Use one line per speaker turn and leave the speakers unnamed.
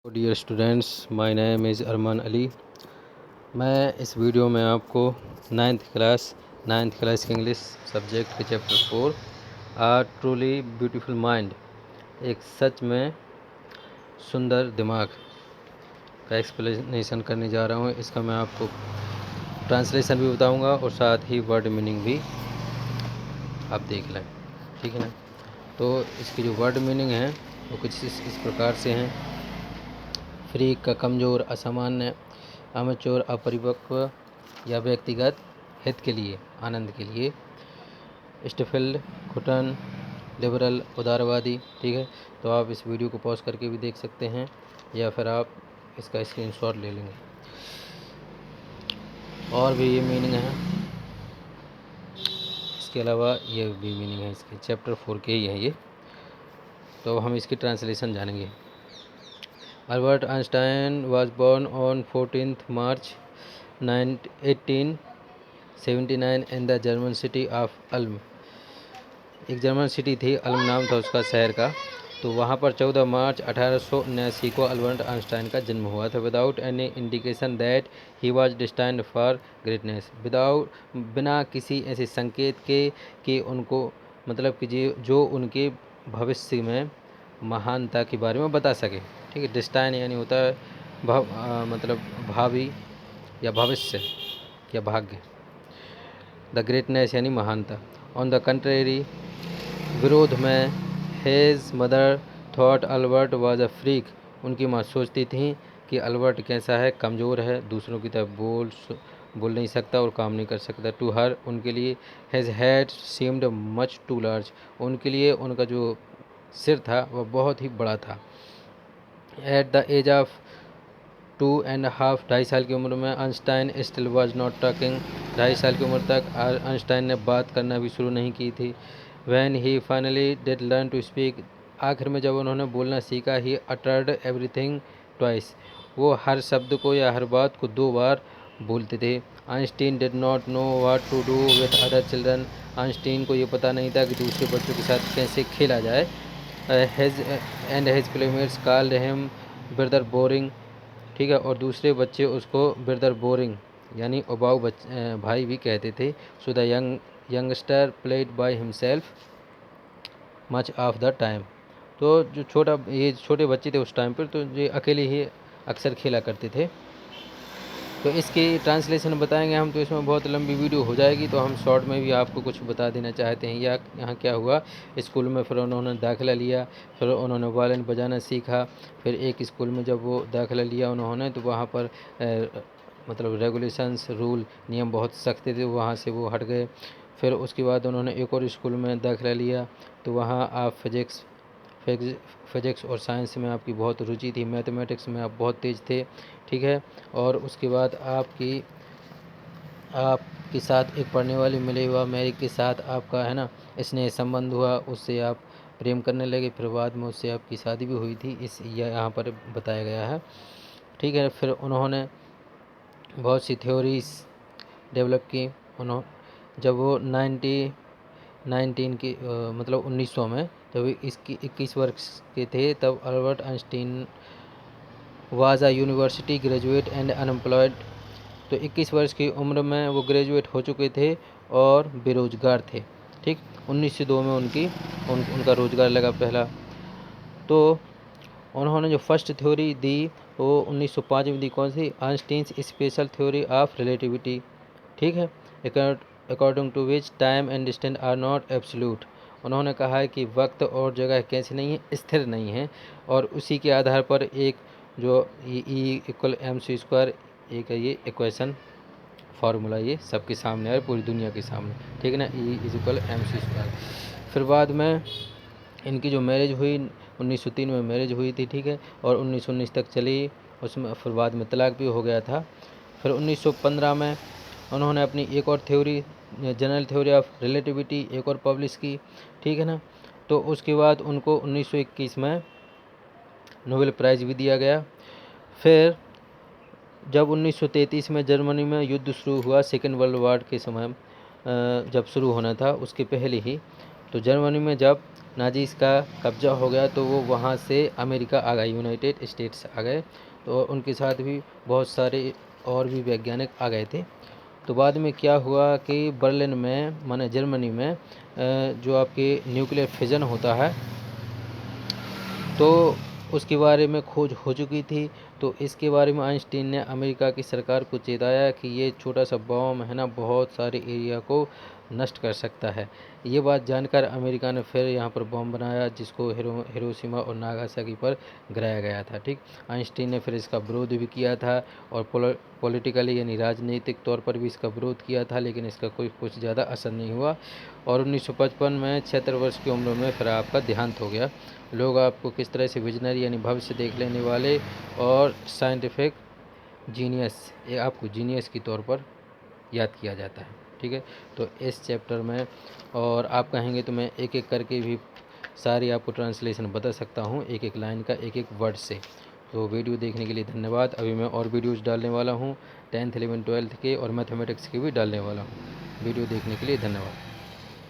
Dear students, my name is Arman Ali. मैं इस video में आपको नाइन्थ क्लास के इंग्लिश सब्जेक्ट के chapter 4 a truly beautiful mind, एक सच में सुंदर दिमाग का एक्सप्लेनेशन करने जा रहा हूँ। इसका मैं आपको ट्रांसलेशन भी बताऊँगा और साथ ही वर्ड मीनिंग भी आप देख लें, ठीक है ना। तो इसकी जो वर्ड मीनिंग है वो कुछ इस प्रकार से हैं। फ्रीक का कमज़ोर, असामान्य, अमेच्योर, अपरिपक्व या व्यक्तिगत हित के लिए, आनंद के लिए। स्टिफिल्ड, घुटन, लिबरल, उदारवादी, ठीक है। तो आप इस वीडियो को पॉज करके भी देख सकते हैं या फिर आप इसका स्क्रीनशॉट ले लेंगे। और भी ये मीनिंग है, इसके अलावा ये भी मीनिंग है, इसके चैप्टर 4 के ही है ये। तो हम इसकी ट्रांसलेशन जानेंगे। Albert Einstein was born on 14th March 1879 in the German city of Ulm। एक जर्मन सिटी थी, अल्म नाम था उसका शहर का। तो वहाँ पर 14 मार्च 1879 को अल्बर्ट आइंस्टाइन का जन्म हुआ था। Without any indication that he was destined for greatness, बिना किसी ऐसे संकेत के कि उनको मतलब कि जो उनके भविष्य में महानता के बारे में बता सके, ठीक है। डिस्टाइन यानी होता है मतलब भावी या भविष्य या भाग्य। द ग्रेटनेस यानी महानता। ऑन द कंट्रेरी, विरोध में, hedge mother thought Albert was a freak, उनकी माँ सोचती थी कि अल्बर्ट कैसा है, कमज़ोर है, दूसरों की तरह बोल नहीं सकता और काम नहीं कर सकता। टू हर, उनके लिए, his head seemed much too large, उनके लिए उनका जो सिर था वह बहुत ही बड़ा था। एट द एज ऑफ 2.5, 2.5 साल की उम्र में, Einstein still was not talking, 2.5 साल की उम्र तक आइंस्टाइन ने बात करना भी शुरू नहीं की थी। When he finally did learn to speak, आखिर में जब उन्होंने बोलना सीखा, ही अटर्ड एवरीथिंग ट्वाइस, वो हर शब्द को या हर बात को 2 बार बोलते थे। Einstein did not know what to do with other children, Einstein को ये पता नहीं था कि दूसरे बच्चों के साथ कैसे खेला जाए। His playmates called him brother boring, ठीक है, और दूसरे बच्चे उसको ब्रदर बोरिंग यानी उबाऊ भाई भी कहते थे। So the youngster played by himself much of the time, तो जो छोटे बच्चे थे उस टाइम पर, तो ये अकेले ही अक्सर खेला करते थे। तो इसकी ट्रांसलेशन बताएंगे हम, तो इसमें बहुत लंबी वीडियो हो जाएगी, तो हम शॉर्ट में भी आपको कुछ बता देना चाहते हैं। यहाँ क्या हुआ, स्कूल में फिर उन्होंने दाखिला लिया, फिर उन्होंने वायलिन बजाना सीखा। फिर एक स्कूल में जब वो दाखिला लिया उन्होंने, तो वहाँ पर मतलब रेगुलेशंस, रूल, नियम बहुत सख्त थे, वहाँ से वो हट गए। फिर उसके बाद उन्होंने एक और स्कूल में दाखिला लिया, तो वहाँ आप फिजिक्स और साइंस में आपकी बहुत रुचि थी, मैथमेटिक्स में आप बहुत तेज़ थे, ठीक है। और उसके बाद आपके साथ एक पढ़ने वाली मिली हुआ मैरी के साथ आपका, है ना, स्नेह संबंध हुआ, उससे आप प्रेम करने लगे। फिर बाद में उससे आपकी शादी भी हुई थी, यहाँ पर बताया गया है, ठीक है। फिर उन्होंने बहुत सी थ्योरीज डेवलप की। जब वो 19 की मतलब 1900 में, जब इसकी 21 वर्ष के थे, तब Albert Einstein was a university graduate and unemployed, तो 21 वर्ष की उम्र में वो ग्रेजुएट हो चुके थे और बेरोजगार थे, ठीक। 1902 में उनका रोजगार लगा पहला। तो उन्होंने जो फर्स्ट थ्योरी दी वो 1905 में दी, कौन सी, Einstein's special theory of relativity, ठीक है। According to which time and distance are not absolute, उन्होंने कहा है कि वक्त और जगह कैसे नहीं है, स्थिर नहीं है, और उसी के आधार पर एक जो E=mc², एक है ये इक्वेशन फार्मूला, ये सबके सामने है, पूरी दुनिया के सामने, ठीक है ना, E=mc²। फिर बाद में इनकी जो मैरिज हुई 1903 में मैरिज हुई थी, ठीक है, और 1919 तक चली, उसमें फिर बाद में तलाक भी हो गया था। फिर 1915 में उन्होंने अपनी एक और theory, general theory of relativity, एक और पब्लिश की, ठीक है ना। तो उसके बाद उनको 1921 में नोबेल प्राइज़ भी दिया गया। फिर जब 1933 में जर्मनी में युद्ध शुरू हुआ, सेकेंड वर्ल्ड वार के समय जब शुरू होना था उसके पहले ही, तो जर्मनी में जब नाजीज़ का कब्जा हो गया तो वो वहाँ से अमेरिका आ गए, यूनाइटेड स्टेट्स आ गए। तो उनके साथ भी बहुत सारे और भी वैज्ञानिक आ गए थे। तो बाद में क्या हुआ कि बर्लिन में माने जर्मनी में जो आपके न्यूक्लियर फिजन होता है तो उसके बारे में खोज हो चुकी थी। तो इसके बारे में आइंस्टीन ने अमेरिका की सरकार को चेताया कि ये छोटा सा बॉम्ब है ना, बहुत सारे एरिया को नष्ट कर सकता है। ये बात जानकर अमेरिका ने फिर यहाँ पर बॉम्ब बनाया जिसको हिरोशिमा और नागासाकी पर गिराया गया था। ठीक, आइंस्टीन ने फिर इसका विरोध भी किया था और पॉलिटिकली यानी राजनीतिक तौर पर भी इसका विरोध किया था, लेकिन इसका कोई कुछ ज़्यादा असर नहीं हुआ। और 1955 में 76 वर्ष की उम्र में फिर आपका देहांत हो गया। लोग आपको किस तरह से विजनरी यानी भविष्य देख लेने वाले और साइंटिफिक जीनियस, ये आपको जीनियस के तौर पर याद किया जाता है। ठीक है, तो इस चैप्टर में और आप कहेंगे तो मैं एक एक करके भी सारी आपको ट्रांसलेशन बता सकता हूँ, एक एक लाइन का, एक एक वर्ड से। तो वीडियो देखने के लिए धन्यवाद। अभी मैं और वीडियोज़ डालने वाला हूँ 10th 11th 12th के और मैथमेटिक्स के भी डालने वाला हूँ। वीडियो देखने के लिए धन्यवाद।